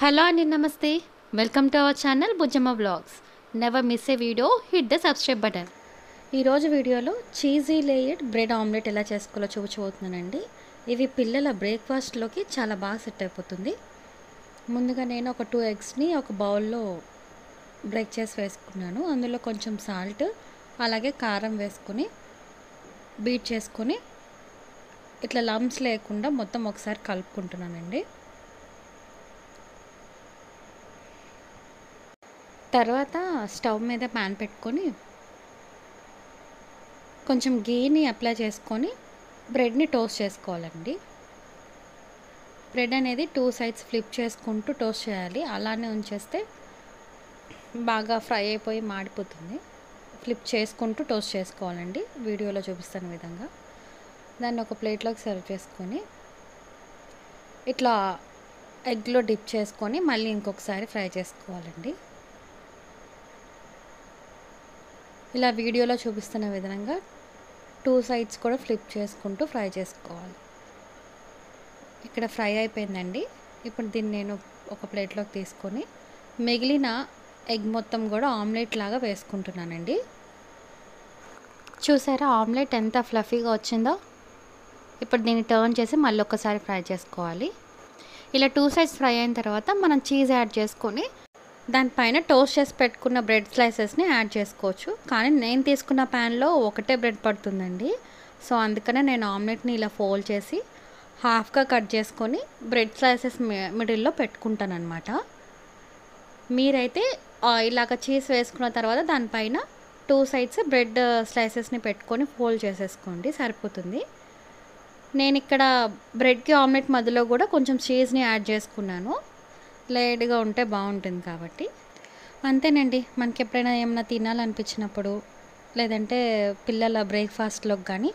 Hello అండి, నమస్తే. Welcome to our channel Bujjamma vlogs. Never miss A video, hit the subscribe button. ఈరోజు వీడియోలో cheesy layered bread omelette ఎలా చేసుకోవాలో చూపించబోతున్నానండి. ఇవి పిల్లల బ్రేక్ఫాస్ట్లోకి చాలా బాగా సెట్ అయిపోతుంది. ముందుగా నేను ఒక 2 ఎగ్స్ని ఒక బౌల్లో బ్రేక్ చేసి వేసుకున్నాను. అందులో కొంచెం సాల్ట్ అలాగే కారం వేసుకొని బీట్ చేసుకొని ఇట్లా లమ్స్ లేకుండా మొత్తం ఒకసారి కలుపుకుంటున్నానండి. తర్వాత స్టవ్ మీద ప్యాన్ పెట్టుకొని కొంచెం గీని అప్లై చేసుకొని బ్రెడ్ని టోస్ట్ చేసుకోవాలండి. బ్రెడ్ అనేది 2 సైడ్స్ ఫ్లిప్ చేసుకుంటూ టోస్ట్ చేయాలి. అలానే ఉంచేస్తే బాగా ఫ్రై అయిపోయి మాడిపోతుంది. ఫ్లిప్ చేసుకుంటూ టోస్ట్ చేసుకోవాలండి. వీడియోలో చూపిస్తున్న విధంగా దాన్ని ఒక ప్లేట్లోకి సర్వ్ చేసుకొని ఇట్లా ఎగ్లో డిప్ చేసుకొని మళ్ళీ ఇంకొకసారి ఫ్రై చేసుకోవాలండి. ఇలా వీడియోలో చూపిస్తున్న విధంగా 2 సైడ్స్ కూడా ఫ్లిప్ చేసుకుంటూ ఫ్రై చేసుకోవాలి. ఇక్కడ ఫ్రై అయిపోయిందండి. ఇప్పుడు దీన్ని నేను ఒక ప్లేట్లోకి తీసుకొని మిగిలిన ఎగ్ మొత్తం కూడా ఆమ్లెట్ లాగా వేసుకుంటున్నానండి. చూసారా ఆమ్లెట్ ఎంత ఫ్లఫీగా వచ్చిందో? ఇప్పుడు దీన్ని టర్న్ చేసి మళ్ళీ ఒకసారి ఫ్రై చేసుకోవాలి. ఇలా 2 సైడ్స్ ఫ్రై అయిన తర్వాత మనం చీజ్ యాడ్ చేసుకొని దానిపైన టోస్ట్ చేసి పెట్టుకున్న బ్రెడ్ స్లైసెస్ని యాడ్ చేసుకోవచ్చు. కానీ నేను తీసుకున్న ప్యాన్లో ఒకటే బ్రెడ్ పడుతుందండి. సో అందుకనే నేను ఆమ్లెట్ని ఇలా ఫోల్డ్ చేసి హాఫ్గా కట్ చేసుకొని బ్రెడ్ స్లైసెస్ మిడిల్లో పెట్టుకుంటాను అనమాట. మీరైతే ఇలాగ చీజ్ వేసుకున్న తర్వాత దానిపైన 2 సైడ్స్ బ్రెడ్ స్లైసెస్ని పెట్టుకొని ఫోల్డ్ చేసేసుకోండి, సరిపోతుంది. నేను ఇక్కడ బ్రెడ్కి ఆమ్లెట్ మధ్యలో కూడా కొంచెం చీజ్ని యాడ్ చేసుకున్నాను. లేట్గా ఉంటే బాగుంటుంది కాబట్టి. అంతేనండి. మనకి ఎప్పుడైనా ఏమైనా తినాలనిపించినప్పుడు లేదంటే పిల్లల బ్రేక్ఫాస్ట్లోకి కానీ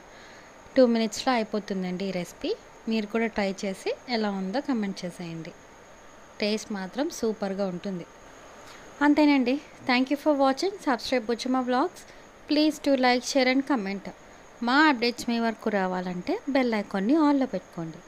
2 మినిట్స్లో అయిపోతుందండి ఈ రెసిపీ. మీరు కూడా ట్రై చేసి ఎలా ఉందో కమెంట్ చేసేయండి. టేస్ట్ మాత్రం సూపర్గా ఉంటుంది. అంతేనండి. Thank you for watching. Subscribe Bujjamma vlogs. Please to like, share and comment. మా అప్డేట్స్ మీ వరకు రావాలంటే బెల్ ఐకాన్ని ఆన్లో పెట్టుకోండి.